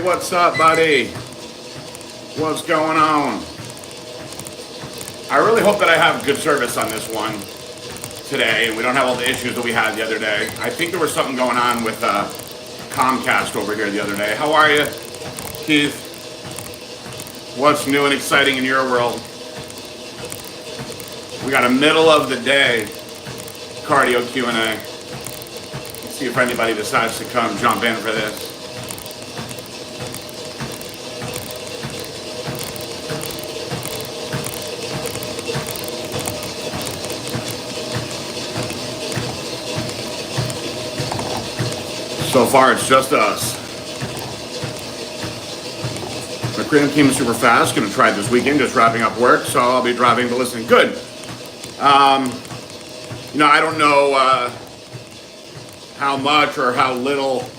what's up, buddy? What's going on? I really hope that I have good service on this one today, and we don't have all the issues that we had the other day. I think there was something going on with Comcast over here the other day. How are you, Keith? What's new and exciting in your world? We got a middle of the day cardio Q&A. Let's see if anybody decides to come jump in for this. So far, it's just us. My creative came super fast. Gonna try it this weekend, just wrapping up work, so I'll be driving but listening. Good. I don't know how much or how little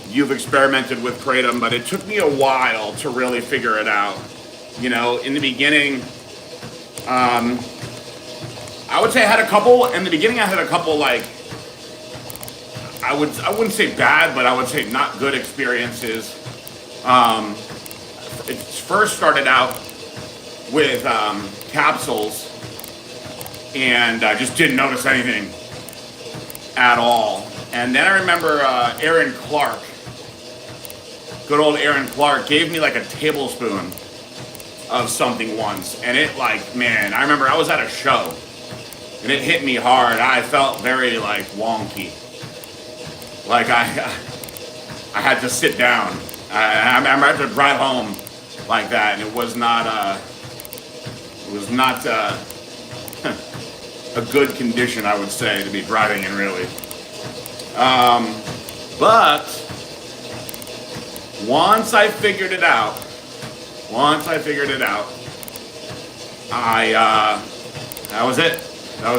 you've experimented with Kratom, but it took me a while to really figure it out. In the beginning, I would say I had a couple. In the beginning, I had a couple I wouldn't say bad, but I would say not good experiences. It first started out with capsules, and I just didn't notice anything at all. And then I remember Aaron Clark, good old Aaron Clark, gave me like a tablespoon of something once, and it I remember I was at a show, and it hit me hard. I felt very wonky. I had to sit down. I had to drive home like that, and it was not a good condition, I would say, to be driving in, really. But once I figured it out, that was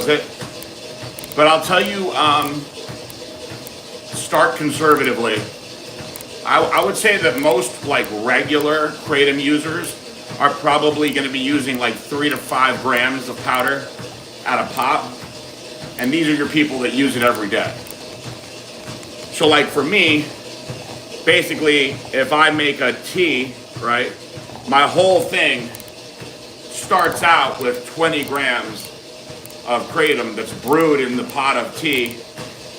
it. But I'll tell you, start conservatively. I would say that most regular Kratom users are probably going to be using 3 to 5 grams of powder at a pop, and these are your people that use it every day. So for me, basically, if I make a tea, right, my whole thing starts out with 20 grams of Kratom that's brewed in the pot of tea,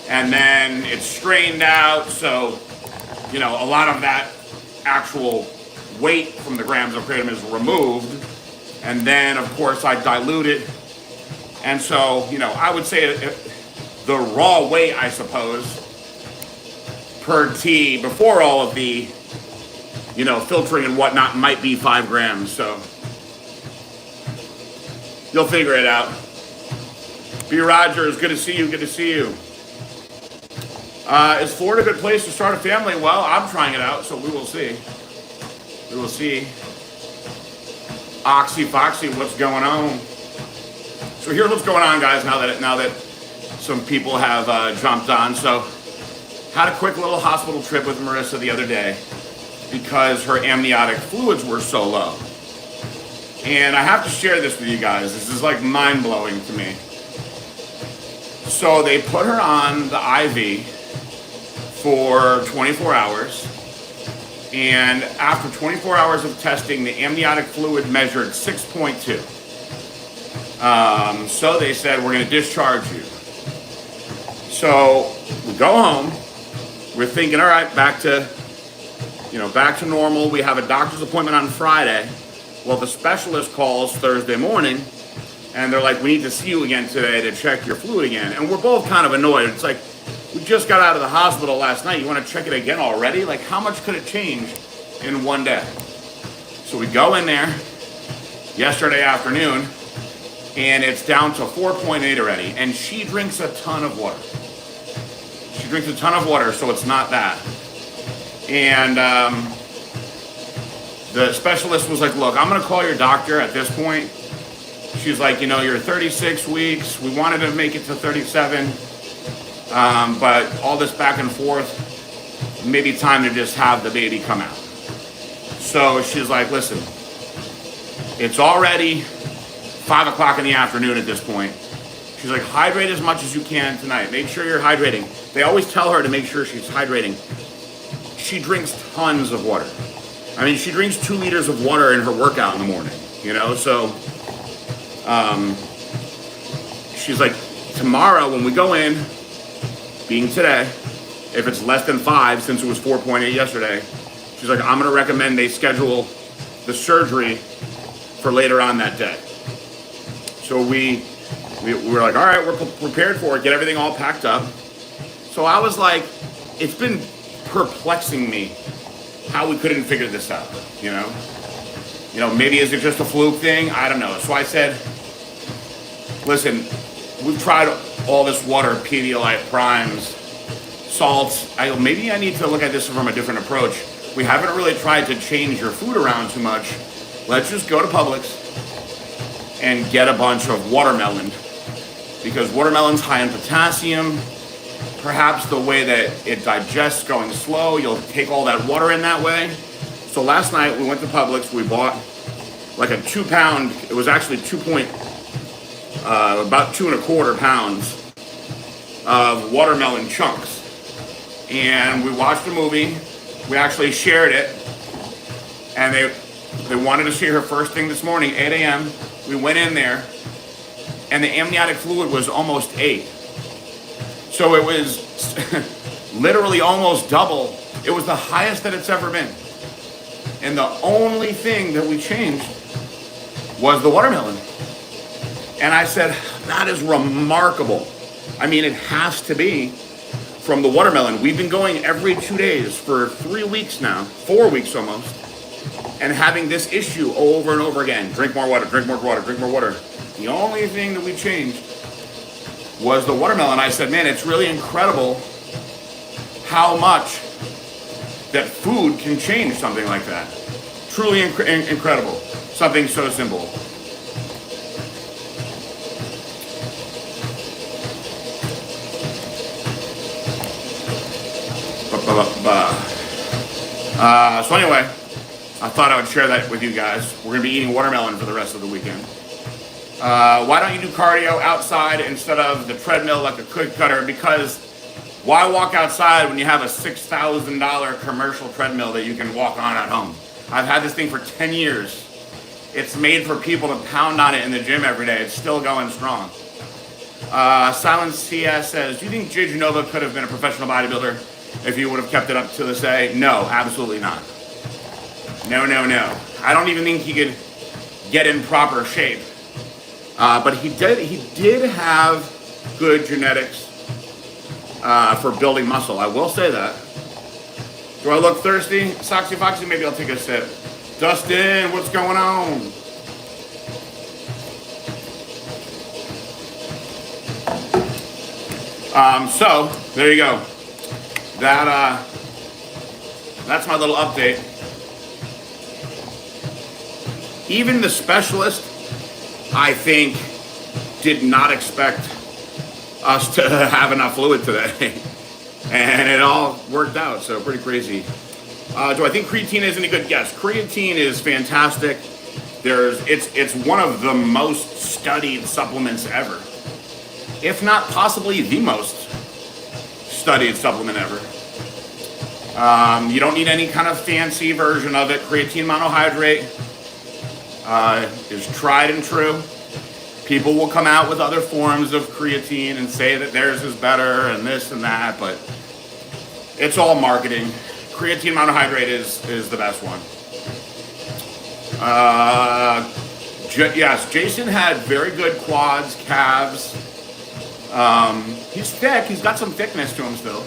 and then it's strained out, so a lot of that actual weight from the grams of Kratom is removed, and then of course I dilute it, and so I would say the raw weight, I suppose, per tea before all of the filtering and whatnot might be 5 grams. So you'll figure it out. B. Rogers, good to see you. Is Florida a good place to start a family? Well, I'm trying it out, so we will see. Oxy Foxy, what's going on? So here's what's going on, guys, now that some people have jumped on. So had a quick little hospital trip with Marissa the other day because her amniotic fluids were so low. And I have to share this with you guys. This is mind-blowing to me. So they put her on the IV for 24 hours, and after 24 hours of testing, the amniotic fluid measured 6.2. So they said, we're going to discharge you. So we go home. We're thinking, all right, back to normal. We have a doctor's appointment on Friday. Well, the specialist calls Thursday morning, and they're like, we need to see you again today to check your fluid again. And we're both kind of annoyed. It's like, we just got out of the hospital last night. You want to check it again already? How much could it change in one day? So we go in there yesterday afternoon, and it's down to 4.8 already. And she drinks a ton of water. So it's not that. And the specialist was like, look, I'm going to call your doctor at this point. She's like, you're 36 weeks. We wanted to make it to 37. But all this back and forth, maybe time to just have the baby come out. So she's like, listen, it's already 5 o'clock in the afternoon at this point. She's like, hydrate as much as you can tonight. Make sure you're hydrating. They always tell her to make sure she's hydrating. She drinks tons of water. I mean, she drinks 2 liters of water in her workout in the morning, so she's like, tomorrow when we go in, being today, if it's less than 5, since it was 4.8 yesterday, she's like, I'm going to recommend they schedule the surgery for later on that day. So we were like, all right, we're prepared for it, get everything all packed up. So I was like, it's been perplexing me how we couldn't figure this out, maybe is it just a fluke thing? I don't know. So I said, listen, we've tried all this water, Pedialyte, primes, salts. Maybe I need to look at this from a different approach. We haven't really tried to change your food around too much. Let's just go to Publix and get a bunch of watermelon, because watermelon's high in potassium. Perhaps the way that it digests going slow, you'll take all that water in that way. So last night we went to Publix, we bought like a 2-pound, it was actually about 2.25 pounds of watermelon chunks. And we watched a movie, we actually shared it, and they wanted to see her first thing this morning, 8 a.m. We went in there, and the amniotic fluid was almost 8. So it was literally almost double. It was the highest that it's ever been. And the only thing that we changed was the watermelon. And I said, that is remarkable. I mean, it has to be from the watermelon. We've been going every 2 days for 3 weeks now, 4 weeks almost, and having this issue over and over again. Drink more water, drink more water, drink more water. The only thing that we changed was the watermelon. I said, man, it's really incredible how much that food can change something like that. Truly incredible. Something so simple. So anyway, I thought I would share that with you guys. We're going to be eating watermelon for the rest of the weekend. Why don't you do cardio outside instead of the treadmill like a cookie cutter? Because why walk outside when you have a $6,000 commercial treadmill that you can walk on at home? I've had this thing for 10 years. It's made for people to pound on it in the gym every day. It's still going strong. Silence CS says, do you think Jay Genova could have been a professional bodybuilder if he would have kept it up to this day? No, absolutely not. No. I don't even think he could get in proper shape. But he did have good genetics for building muscle. I will say that. Do I look thirsty? Soxy Foxy, maybe I'll take a sip. Dustin, what's going on? So there you go. That's my little update. Even the specialist, I think, did not expect us to have enough fluid today. And it all worked out, so pretty crazy. Do I think creatine is any good? Yes, creatine is fantastic. It's one of the most studied supplements ever. If not possibly the most studied supplement ever. You don't need any kind of fancy version of it. Creatine monohydrate is tried and true. People will come out with other forms of creatine and say that theirs is better and this and that, but it's all marketing. Creatine monohydrate is the best one. Yes, Jason had very good quads, calves. He's thick. He's got some thickness to him still.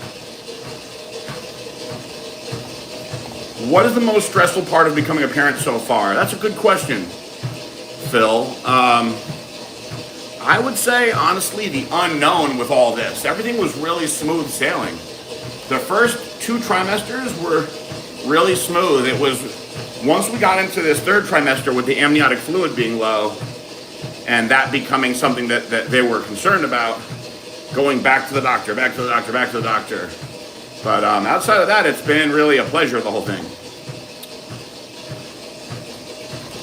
What is the most stressful part of becoming a parent so far? That's a good question, Phil. I would say, honestly, the unknown with all this. Everything was really smooth sailing. The first 2 trimesters were really smooth. It was, once we got into this 3rd trimester with the amniotic fluid being low, and that becoming something that they were concerned about, going back to the doctor. But outside of that, it's been really a pleasure, the whole thing.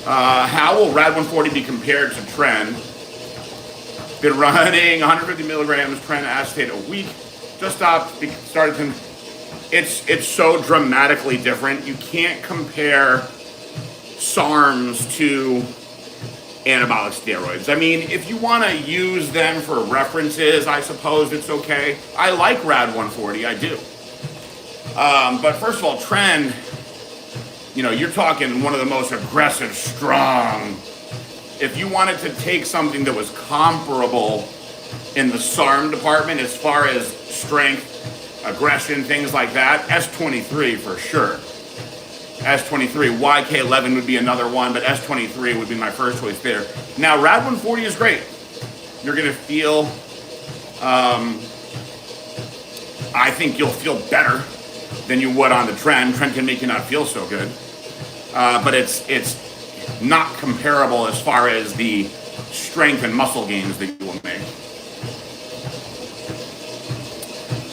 How will Rad 140 be compared to Tren? Been running 150 milligrams Tren acetate a week. Just started to it's so dramatically different. You can't compare SARMs to anabolic steroids. I mean, if you want to use them for references, I suppose it's okay. I like Rad 140, I do. But first of all, Tren, you're talking one of the most aggressive, strong. If you wanted to take something that was comparable in the SARM department as far as strength, aggression, things like that, S23 for sure. S23, YK11 would be another one, but S23 would be my first choice there. Now, Rad 140 is great. You're going to feel, I think you'll feel better than you would on the Tren. Tren can make you not feel so good. But it's not comparable as far as the strength and muscle gains that you will make.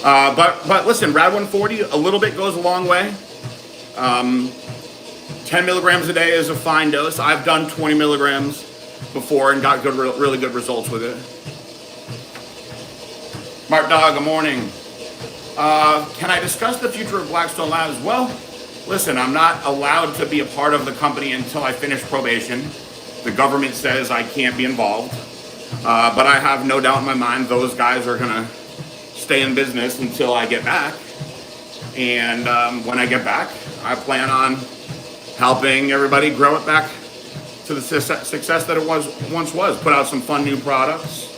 But listen, Rad 140, a little bit goes a long way. 10 milligrams a day is a fine dose. I've done 20 milligrams before and got really good results with it. Mark Dog, good morning. Can I discuss the future of Blackstone Labs? Well, listen, I'm not allowed to be a part of the company until I finish probation. The government says I can't be involved. But I have no doubt in my mind those guys are going to stay in business until I get back. And when I get back, I plan on helping everybody grow it back to the success that it once was. Put out some fun new products.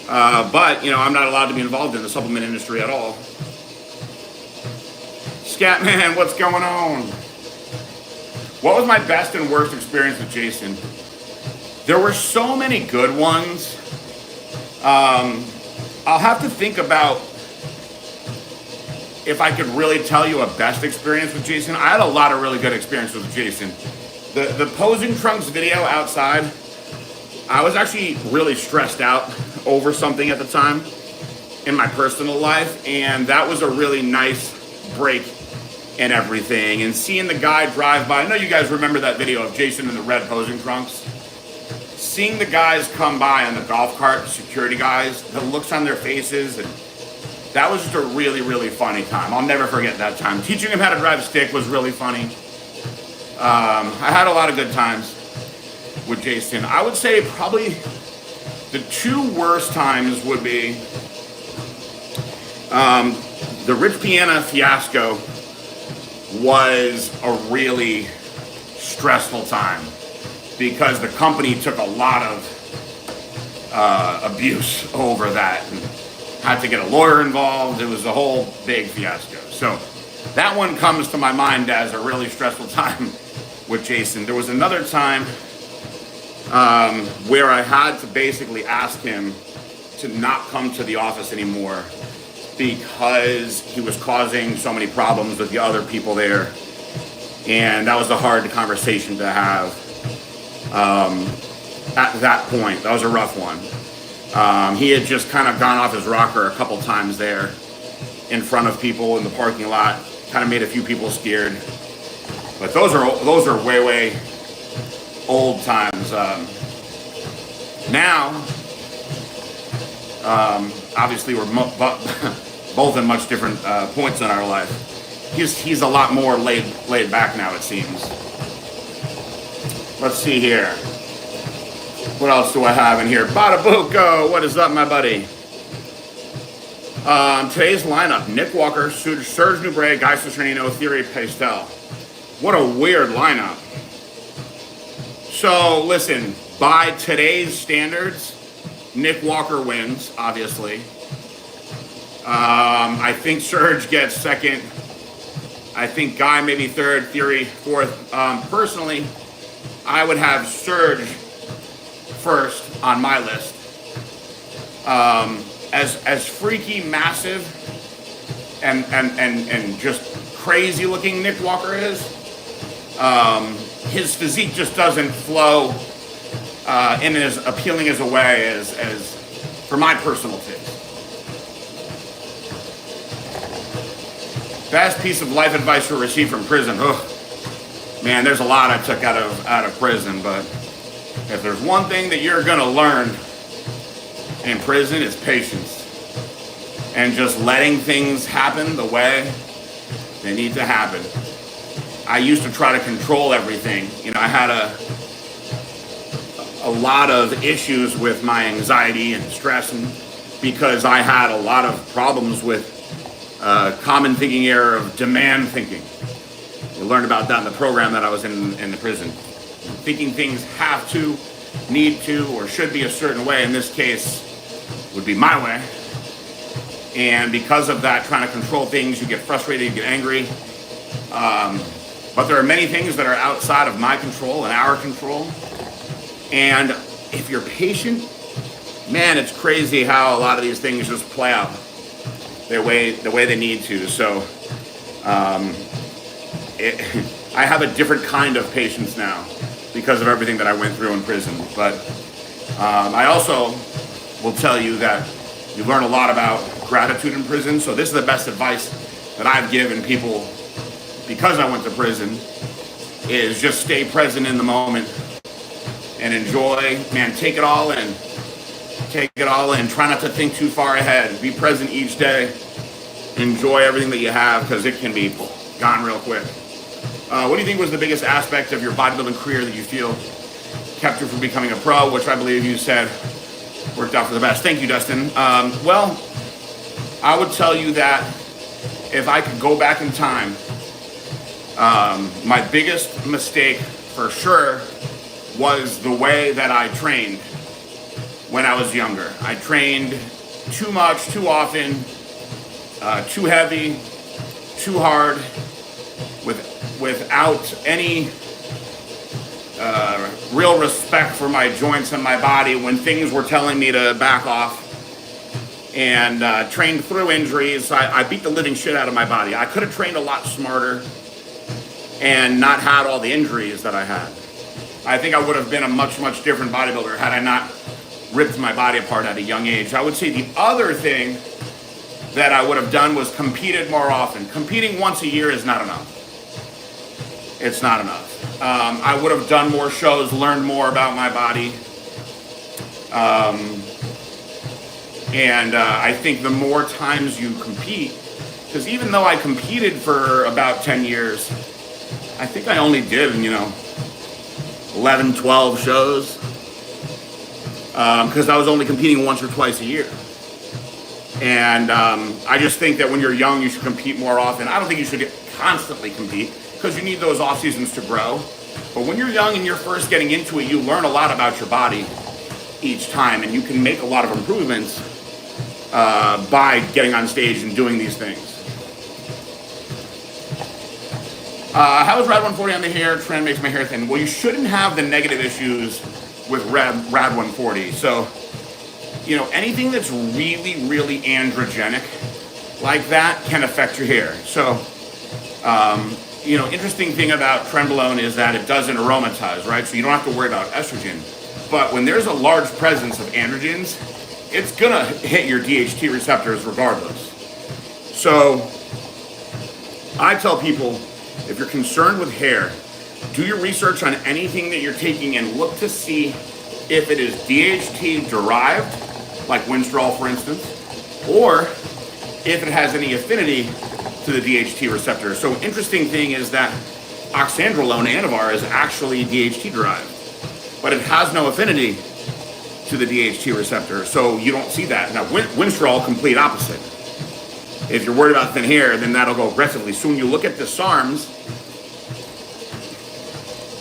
But, I'm not allowed to be involved in the supplement industry at all. Scatman, what's going on? What was my best and worst experience with Jason? There were so many good ones. I'll have to think about if I could really tell you a best experience with Jason. I had a lot of really good experiences with Jason. The posing trunks video outside, I was actually really stressed out over something at the time in my personal life, and that was a really nice break and everything. And seeing the guy drive by, I know you guys remember that video of Jason in the red posing trunks. Seeing the guys come by on the golf cart, security guys, the looks on their faces, and that was just a really, really funny time. I'll never forget that time. Teaching him how to drive stick was really funny. I had a lot of good times with Jason. I would say probably the two worst times would be the Rich Piana fiasco was a really stressful time because the company took a lot of abuse over that and had to get a lawyer involved. It was a whole big fiasco. So that one comes to my mind as a really stressful time with Jason. There was another time where I had to basically ask him to not come to the office anymore because he was causing so many problems with the other people there. And that was a hard conversation to have at that point. That was a rough one. He had just kind of gone off his rocker a couple times there in front of people in the parking lot, kind of made a few people scared. But those are way old times. Now, obviously we're both in much different points in our life. He's a lot more laid back now, it seems. Let's see here. What else do I have in here? Badabuco, what is up, my buddy? Today's lineup: Nick Walker, Serge Nubret, Guy Cisternino, Thierry Pastel. What a weird lineup. So listen, by today's standards, Nick Walker wins, obviously. I think Serge gets second. I think Guy maybe third, Thierry fourth. Personally, I would have Serge first on my list. As freaky, massive, and just crazy looking Nick Walker is, his physique just doesn't flow in as appealing as a way as for my personal taste. Best piece of life advice you received from prison. Ugh. Man, there's a lot I took out of prison, but if there's one thing that you're gonna learn in prison, it's patience. And just letting things happen the way They need to happen. I used to try to control everything. You know, I had a lot of issues with my anxiety and stress, and because I had a lot of problems with common thinking error of demand thinking. We learned about that in the program that I was in the prison. Thinking things have to, need to, or should be a certain way. In this case, would be my way. And because of that, trying to control things, you get frustrated, you get angry. But there are many things that are outside of my control and our control. And if you're patient, man, it's crazy how a lot of these things just play out the way they need to. So I have a different kind of patience now because of everything that I went through in prison. But I also will tell you that you learn a lot about gratitude in prison. So this is the best advice that I've given people because I went to prison, is just stay present in the moment and enjoy. Man, take it all in. Take it all in. Try not to think too far ahead. Be present each day. Enjoy everything that you have, because it can be gone real quick. What do you think was the biggest aspect of your bodybuilding career that you feel kept you from becoming a pro, which I believe you said worked out for the best? Thank you, Dustin. Well, I would tell you that if I could go back in time, my biggest mistake for sure was the way that I trained when I was younger. I trained too much, too often, too heavy, too hard, without any real respect for my joints and my body when things were telling me to back off, and trained through injuries. I beat the living shit out of my body. I could have trained a lot smarter and not had all the injuries that I had. I think I would have been a much, much different bodybuilder had I not ripped my body apart at a young age. I would say the other thing that I would have done was competed more often. Competing once a year is not enough. It's not enough. I would have done more shows, learned more about my body. And I think the more times you compete, because even though I competed for about 10 years, I think I only did, 11, 12 shows, because I was only competing once or twice a year. And I just think that when you're young, you should compete more often. I don't think you should constantly compete, because you need those off seasons to grow. But when you're young and you're first getting into it, you learn a lot about your body each time, and you can make a lot of improvements by getting on stage and doing these things. How is Rad 140 on the hair? Trend makes my hair thin. Well, you shouldn't have the negative issues with Rad 140. So, anything that's really, really androgenic like that can affect your hair. So, interesting thing about Trenbolone is that it doesn't aromatize, right? So you don't have to worry about estrogen. But when there's a large presence of androgens, it's gonna hit your DHT receptors regardless. So I tell people, if you're concerned with hair, do your research on anything that you're taking and look to see if it is DHT derived, like Winstrol for instance, or if it has any affinity to the DHT receptor. So interesting thing is that oxandrolone Anavar is actually DHT derived, but it has no affinity to the DHT receptor, so you don't see that. Now Winstrol, complete opposite. If you're worried about thin hair, then that'll go aggressively. So when you look at the SARMs,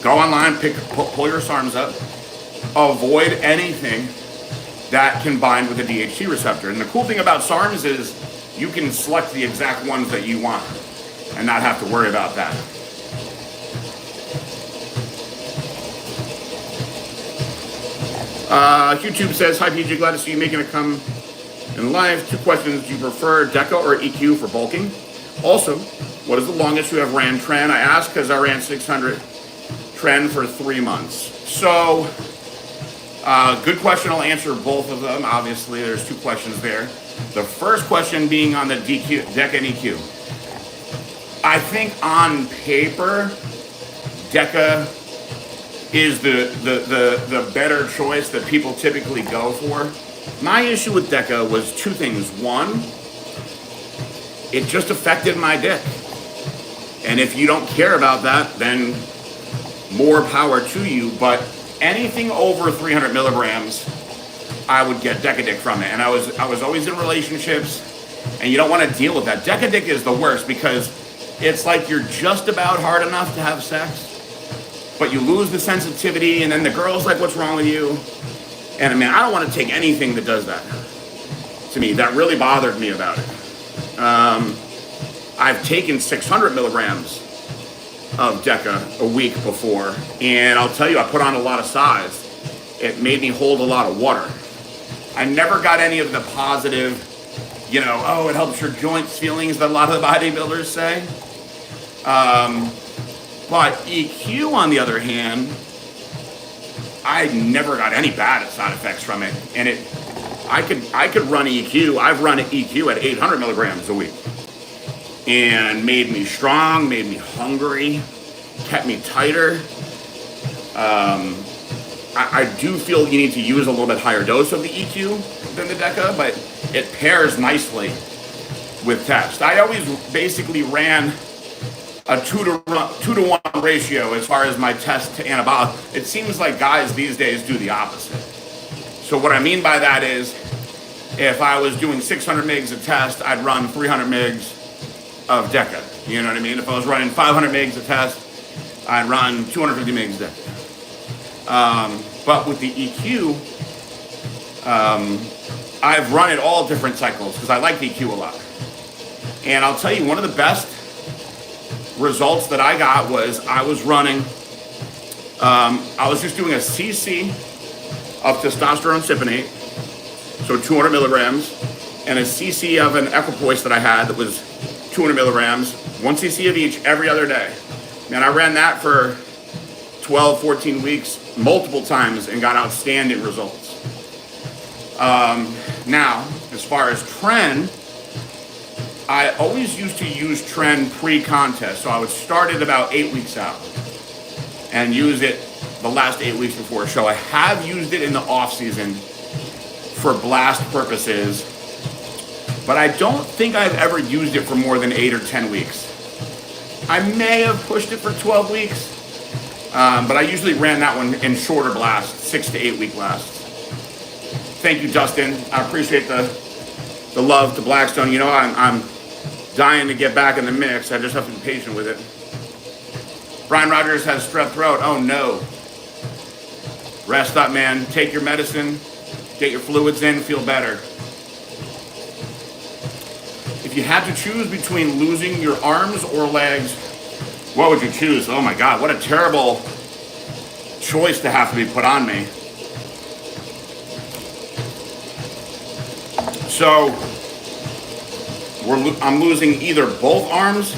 go online, pull your SARMs up, avoid anything that can bind with the DHT receptor. And the cool thing about SARMs is you can select the exact ones that you want and not have to worry about that. YouTube says, hi PJ, glad to see you making a come in life. 2 questions, do you prefer DECA or EQ for bulking? Also, what is the longest you have ran tren? I asked because I ran 600 tren for 3 months. So, good question. I'll answer both of them. Obviously, there's 2 questions there. The first question being on the DECA and EQ. I think on paper, DECA is the better choice that people typically go for. My issue with DECA was 2 things. One, it just affected my dick. And if you don't care about that, then more power to you. But anything over 300 milligrams, I would get Decadic from it. And I was always in relationships, and you don't want to deal with that. Decadic is the worst because it's like you're just about hard enough to have sex, but you lose the sensitivity, and then the girl's like, what's wrong with you? And I mean, I don't want to take anything that does that to me. That really bothered me about it. I've taken 600 milligrams of Deca a week before, and I'll tell you, I put on a lot of size. It made me hold a lot of water. I never got any of the positive, you know, oh, it helps your joints feelings that a lot of the bodybuilders say. But EQ, on the other hand, I never got any bad side effects from it. And I could run EQ. I've run EQ at 800 milligrams a week. And made me strong, made me hungry, kept me tighter. I do feel you need to use a little bit higher dose of the EQ than the Deca, but it pairs nicely with test. I always basically ran a 2 to 1 ratio as far as my test to anabolic. It seems like guys these days do the opposite. So what I mean by that is, if I was doing 600 mgs of test, I'd run 300 mgs of Deca. You know what I mean? If I was running 500 mgs of test, I'd run 250 mgs of Deca. But with the EQ, I've run it all different cycles because I like the EQ a lot. And I'll tell you, one of the best results that I got was I was running, I was just doing a cc of testosterone cypionate, so 200 milligrams, and a cc of an equipoise that I had that was 200 milligrams, 1 cc of each every other day. And I ran that for 12, 14 weeks, multiple times, and got outstanding results. Now, as far as Tren, I always used to use Tren pre-contest. So I would start it about 8 weeks out and use it the last 8 weeks before a show. I have used it in the off season for blast purposes, but I don't think I've ever used it for more than 8 or 10 weeks. I may have pushed it for 12 weeks, but I usually ran that one in shorter blasts, 6 to 8 week blasts. Thank you, Dustin. I appreciate the love to Blackstone. You know, I'm dying to get back in the mix. I just have to be patient with it. Brian Rogers has strep throat. Oh no. Rest up, man. Take your medicine. Get your fluids in. Feel better. If you had to choose between losing your arms or legs, what would you choose? Oh my God, what a terrible choice to have to be put on me. So I'm losing either both arms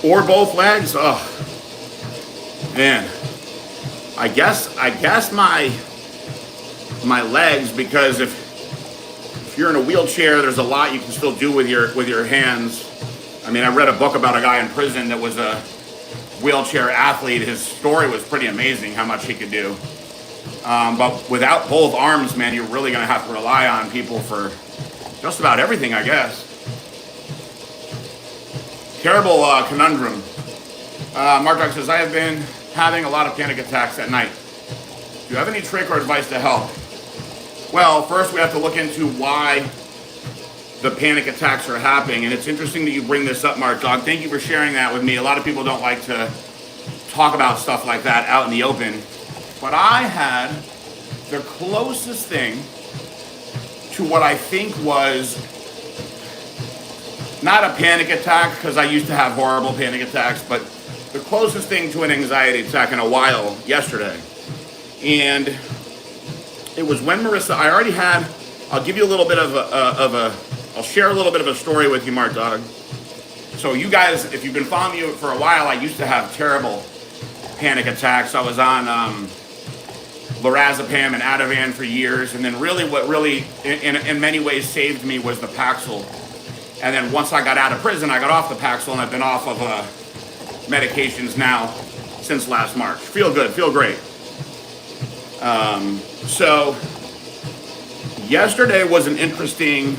or both legs. Oh man, I guess my legs, because if you're in a wheelchair, there's a lot you can still do with your hands. I mean, I read a book about a guy in prison that was a wheelchair athlete. His story was pretty amazing, how much he could do. But without both arms, man, you're really going to have to rely on people for just about everything, I guess. Terrible conundrum. Mark Doug says, I have been having a lot of panic attacks at night. Do you have any trick or advice to help? Well, first we have to look into why the panic attacks are happening. And it's interesting that you bring this up, Mark Dog. Thank you for sharing that with me. A lot of people don't like to talk about stuff like that out in the open. But I had the closest thing to what I think was not a panic attack, because I used to have horrible panic attacks, but the closest thing to an anxiety attack in a while yesterday. And it was when Marissa, I already had, I'll give you a little bit I'll share a little bit of a story with you, Mark Dog. So you guys, if you've been following me for a while, I used to have terrible panic attacks. I was on lorazepam and Ativan for years, and then really what really, in many ways, saved me was the Paxil. And then once I got out of prison, I got off the Paxil, and I've been off of medications now since last March. Feel good, feel great. So yesterday was an interesting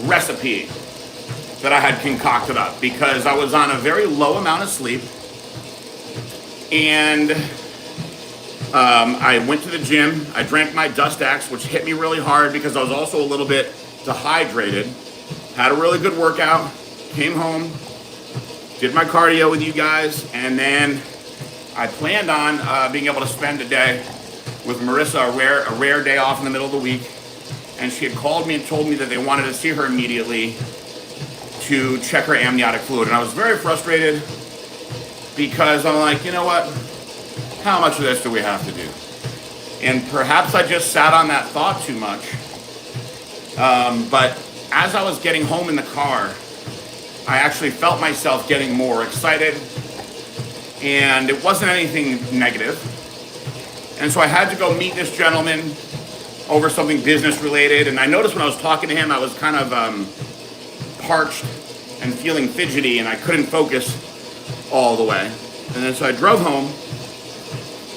recipe that I had concocted up because I was on a very low amount of sleep, and I went to the gym. I drank my Dust X, which hit me really hard because I was also a little bit dehydrated. Had a really good workout, came home, did my cardio with you guys, and then I planned on being able to spend a day with Marissa, a rare day off in the middle of the week. And she had called me and told me that they wanted to see her immediately to check her amniotic fluid. And I was very frustrated because I'm like, you know what? How much of this do we have to do? And perhaps I just sat on that thought too much. But as I was getting home in the car, I actually felt myself getting more excited, and it wasn't anything negative. And so I had to go meet this gentleman over something business related. And I noticed when I was talking to him, I was kind of parched and feeling fidgety, and I couldn't focus all the way. And then so I drove home,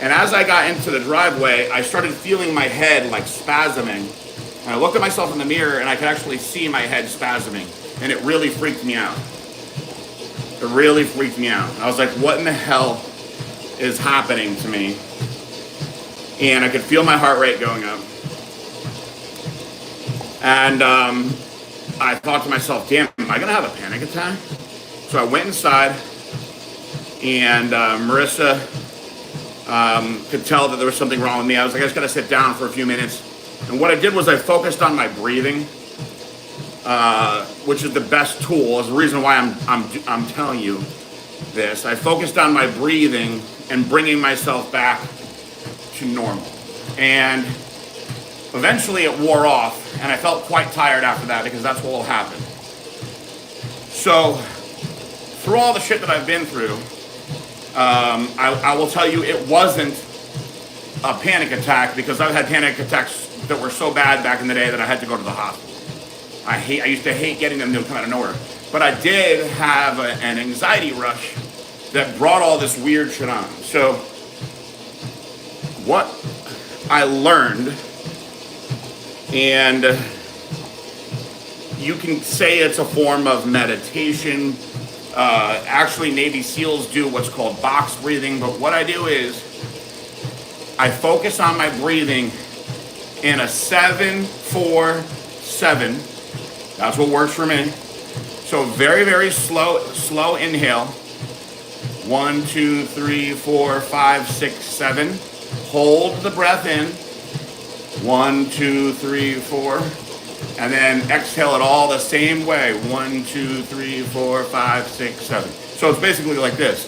and as I got into the driveway, I started feeling my head like spasming. And I looked at myself in the mirror, and I could actually see my head spasming, and it really freaked me out. It really freaked me out. I was like, what in the hell is happening to me? And I could feel my heart rate going up. And I thought to myself, damn, am I going to have a panic attack? So I went inside, and Marissa could tell that there was something wrong with me. I was like, I just got to sit down for a few minutes. And what I did was I focused on my breathing, which is the best tool. Is the reason why I'm telling you this. I focused on my breathing and bringing myself back to normal. And eventually it wore off, and I felt quite tired after that because that's what will happen. So through all the shit that I've been through, I will tell you it wasn't a panic attack, because I've had panic attacks that were so bad back in the day that I had to go to the hospital. I used to hate getting them to come out of nowhere. But I did have an anxiety rush that brought all this weird shit on. So what I learned, and you can say it's a form of meditation. Actually, Navy SEALs do what's called box breathing, but what I do is I focus on my breathing in a 7-4-7. That's what works for me. So very, very slow inhale. 1, 2, 3, 4, 5, 6, 7. Hold the breath in. 1, 2, 3, 4. And then exhale it all the same way. 1, 2, 3, 4, 5, 6, 7. So it's basically like this.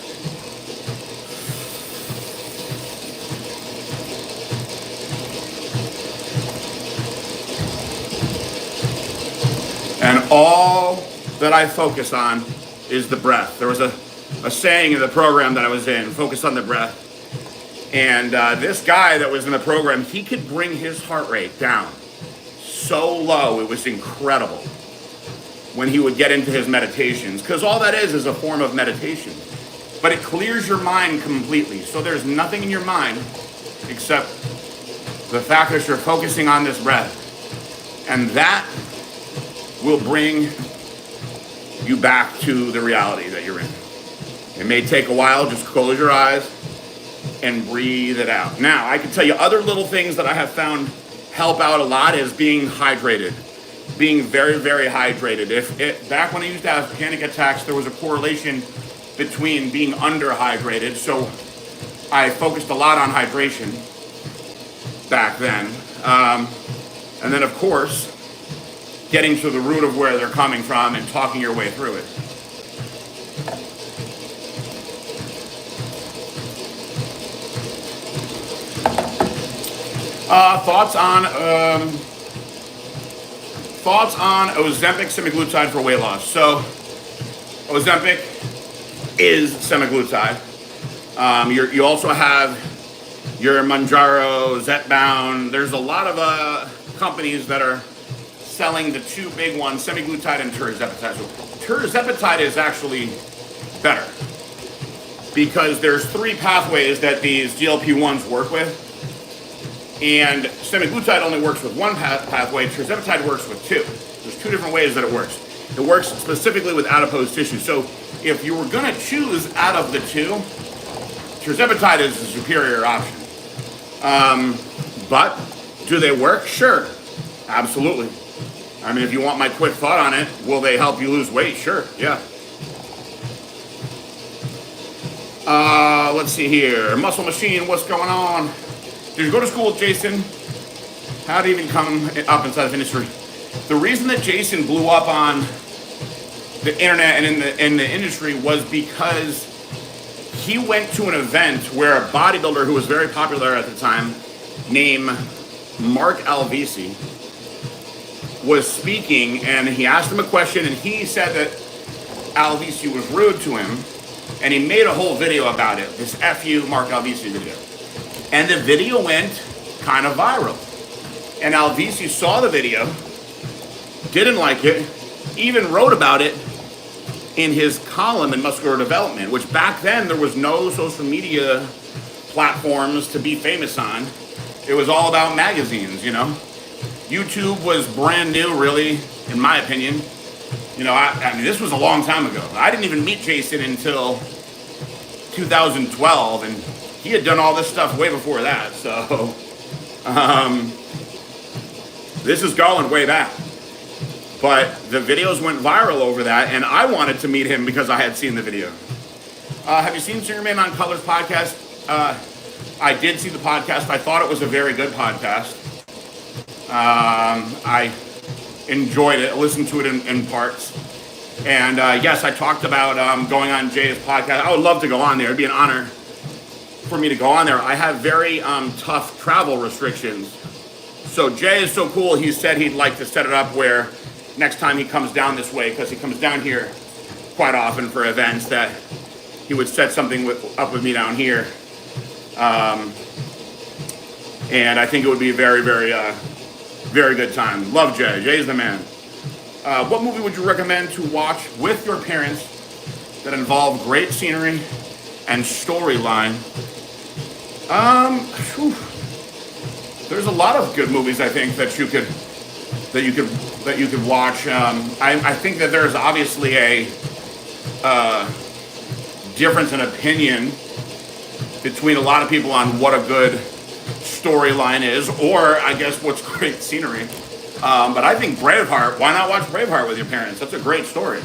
And all that I focus on is the breath. There was a saying in the program that I was in, focus on the breath. And this guy that was in the program, he could bring his heart rate down so low, it was incredible when he would get into his meditations. Because all that is a form of meditation. But it clears your mind completely. So there's nothing in your mind except the fact that you're focusing on this breath. And that will bring you back to the reality that you're in. It may take a while, just close your eyes and breathe it out. Now, I can tell you other little things that I have found help out a lot is being hydrated. Being very, very hydrated. Back when I used to have panic attacks, there was a correlation between being underhydrated, so I focused a lot on hydration back then. And then, of course, getting to the root of where they're coming from and talking your way through it. Thoughts on Ozempic semaglutide for weight loss. So Ozempic is semaglutide. You also have your Mounjaro, Zepbound. There's a lot of companies that are selling the two big ones, semaglutide and tirzepatide. So tirzepatide is actually better because there's 3 pathways that these GLP-1s work with. And semaglutide only works with one pathway, tirzepatide works with 2. There's 2 different ways that it works. It works specifically with adipose tissue. So if you were going to choose out of the two, tirzepatide is the superior option. But do they work? Sure. Absolutely. I mean, if you want my quick thought on it, will they help you lose weight? Sure. Yeah. Let's see here. Muscle Machine, what's going on? Did you go to school with Jason? How did he even come up inside of industry? The reason that Jason blew up on the internet and in the industry was because he went to an event where a bodybuilder who was very popular at the time, named Mark Alvisi, was speaking, and he asked him a question, and he said that Alvisi was rude to him, and he made a whole video about it, this F you Mark Alvisi video. And the video went kind of viral. And Alvisi saw the video, didn't like it, even wrote about it in his column in Muscular Development, which back then there was no social media platforms to be famous on. It was all about magazines, you know. YouTube was brand new, really, in my opinion. You know, I mean, this was a long time ago. I didn't even meet Jason until 2012, and he had done all this stuff way before that. So, this is going way back. But the videos went viral over that, and I wanted to meet him because I had seen the video. Have you seen Singer Man on Colors podcast? I did see the podcast. I thought it was a very good podcast. I enjoyed it, listened to it in parts. And yes, I talked about going on Jay's podcast. I would love to go on there. It'd be an honor for me to go on there. I have very tough travel restrictions. So Jay is so cool, he said he'd like to set it up where next time he comes down this way, because he comes down here quite often for events, that he would set something up with me down here. And I think it would be a very, very, very good time. Love Jay. Jay's the man. What movie would you recommend to watch with your parents that involve great scenery and storyline? There's a lot of good movies I think that you could watch. I think that there's obviously a difference in opinion between a lot of people on what a good storyline is, or I guess what's great scenery. But I think Braveheart, why not watch Braveheart with your parents? That's a great story.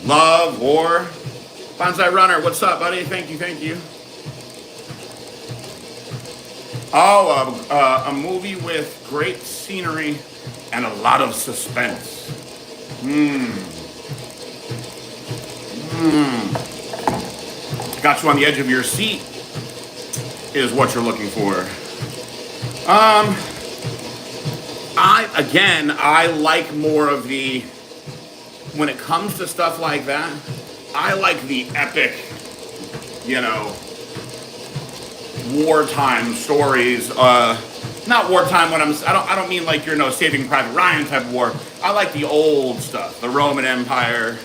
Love, war. Bonsai Runner, what's up, buddy? Thank you. Oh, a movie with great scenery and a lot of suspense. Got you on the edge of your seat is what you're looking for. I like more of the, when it comes to stuff like that, I like the epic, you know, wartime stories. Not wartime when I don't mean like, you know, Saving Private Ryan type of war. I like the old stuff, the Roman Empire,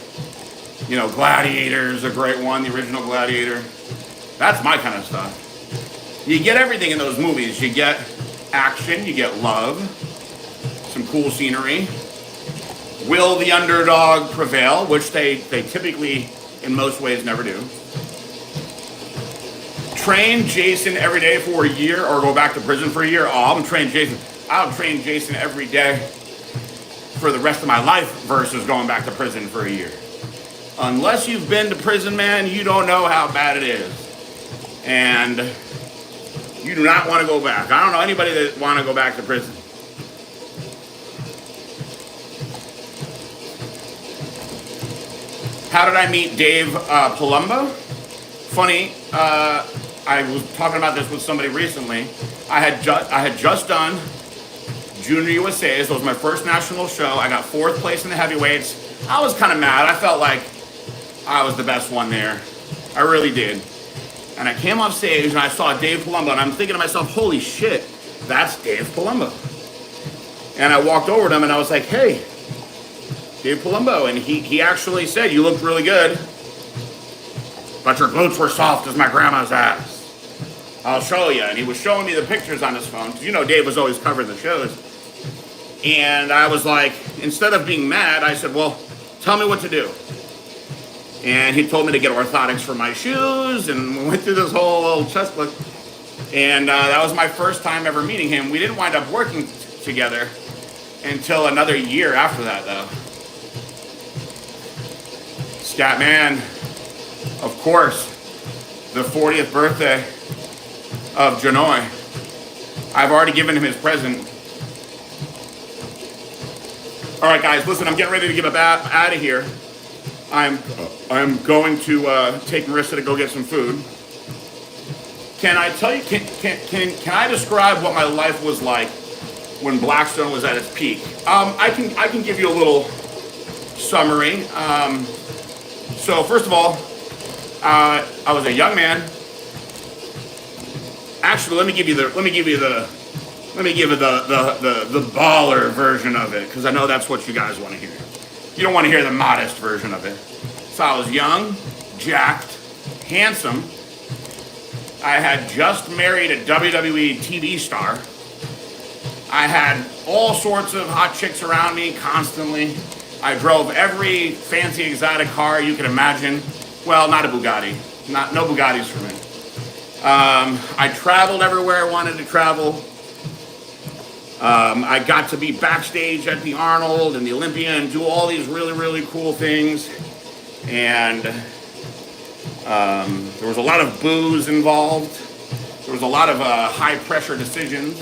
you know, Gladiator's a great one, the original Gladiator. That's my kind of stuff. You get everything in those movies. You get action, you get love, some cool scenery. Will the underdog prevail, which they typically, in most ways, never do. Train Jason every day for a year or go back to prison for a year. Oh, I'm train Jason. I'll train Jason every day for the rest of my life versus going back to prison for a year. Unless you've been to prison, man, you don't know how bad it is. And you do not want to go back. I don't know anybody that want to go back to prison. How did I meet Dave Palumbo? Funny, I was talking about this with somebody recently. I had just done Junior USA's. It was my first national show. I got 4th place in the heavyweights. I was kind of mad. I felt like I was the best one there. I really did. And I came off stage and I saw Dave Palumbo, and I'm thinking to myself, holy shit, that's Dave Palumbo. And I walked over to him and I was like, hey, Dave Palumbo. And he actually said, you looked really good, but your glutes were soft as my grandma's ass. I'll show you. And he was showing me the pictures on his phone. 'Cause you know Dave was always covering the shows. And I was like, instead of being mad, I said, well, tell me what to do. And he told me to get orthotics for my shoes, and we went through this whole little checklist. And that was my first time ever meeting him. We didn't wind up working together until another year after that, though. Scatman, of course, the 40th birthday of Janoi. I've already given him his present. All right, guys, listen, I'm getting ready to get out of here. I'm going to take Marissa to go get some food. Can I tell you? Can I describe what my life was like when Blackstone was at its peak? I can give you a little summary. So first of all, I was a young man. Actually, let me give you the baller version of it, because I know that's what you guys want to hear. You don't want to hear the modest version of it. So I was young, jacked, handsome. I had just married a WWE TV star. I had all sorts of hot chicks around me constantly. I drove every fancy exotic car you could imagine. Well, not a Bugatti. No Bugattis for me. I traveled everywhere I wanted to travel. I got to be backstage at the Arnold and the Olympia and do all these really, really cool things. And there was a lot of booze involved. There was a lot of high-pressure decisions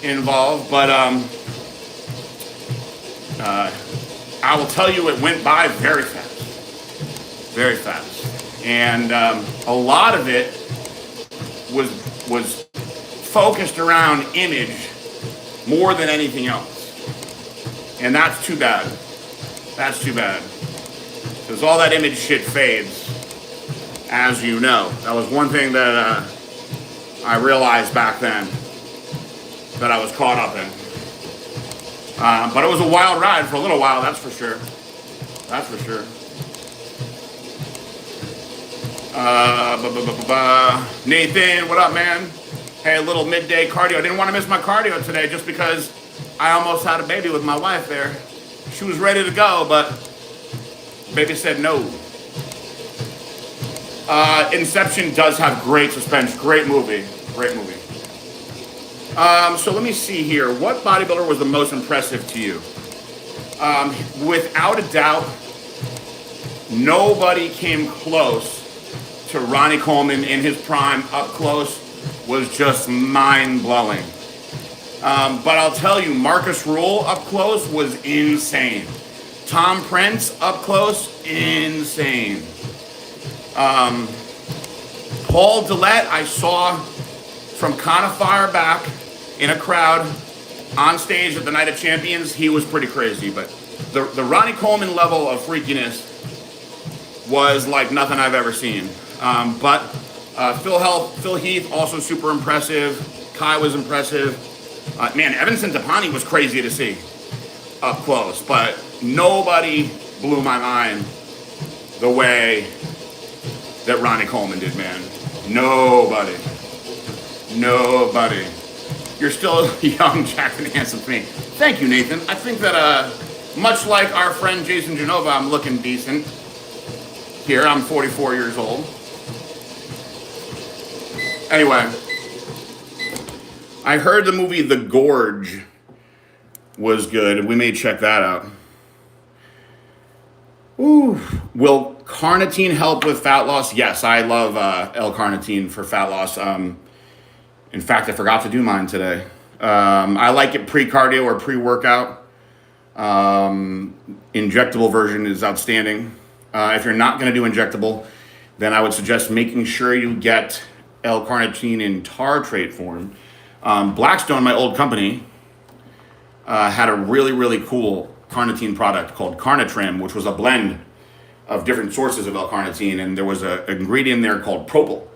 involved. But I will tell you, it went by very fast. Very fast. And a lot of it was focused around image more than anything else. And that's too bad. That's too bad. Because all that image shit fades, as you know. That was one thing that I realized back then that I was caught up in. But it was a wild ride for a little while, that's for sure. That's for sure. Nathan, what up, man? Hey, a little midday cardio. I didn't want to miss my cardio today just because I almost had a baby with my wife there. She was ready to go, but baby said no. Inception does have great suspense. Great movie. Great movie. So let me see here. What bodybuilder was the most impressive to you? Without a doubt, nobody came close to Ronnie Coleman in his prime. Up close was just mind-blowing. But I'll tell you, Marcus Rule up close was insane. Tom Prince up close, insane. Paul Dillette, I saw from kind of far back in a crowd on stage at the Night of Champions. He was pretty crazy, but the Ronnie Coleman level of freakiness was like nothing I've ever seen. But Phil Heath, also super impressive. Kai was impressive. Man, Evanson Tapani was crazy to see up close, but nobody blew my mind the way that Ronnie Coleman did, man. Nobody. You're still young, jacked, and handsome to me. Thank you, Nathan. I think that, much like our friend Jason Genova, I'm looking decent. Here, I'm 44 years old. Anyway, I heard the movie The Gorge was good. We may check that out. Ooh. Will carnitine help with fat loss? Yes, I love L-carnitine for fat loss. In fact, I forgot to do mine today. I like it pre-cardio or pre-workout. Injectable version is outstanding. If you're not going to do injectable, then I would suggest making sure you get L-carnitine in tartrate form. Blackstone, my old company, had a really, really cool carnitine product called Carnitrim, which was a blend of different sources of L-carnitine, and there was an ingredient there called propyl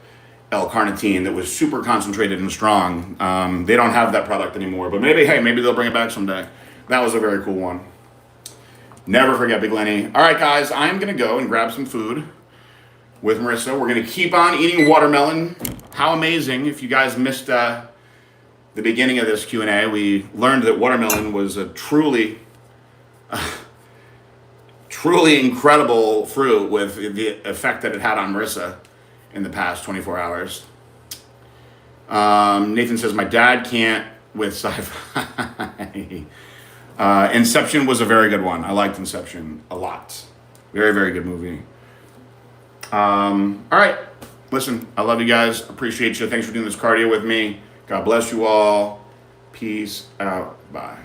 L-carnitine that was super concentrated and strong. They don't have that product anymore, but maybe they'll bring it back someday. That was a very cool one. Never forget Big Lenny. All right, guys, I'm going to go and grab some food with Marissa. We're going to keep on eating watermelon. How amazing. If you guys missed the beginning of this Q&A, we learned that watermelon was a truly truly incredible fruit with the effect that it had on Marissa in the past 24 hours. Nathan says, my dad can't with sci-fi. Inception was a very good one. I liked Inception a lot. Very, very good movie. All right. Listen, I love you guys. Appreciate you. Thanks for doing this cardio with me. God bless you all. Peace out. Bye.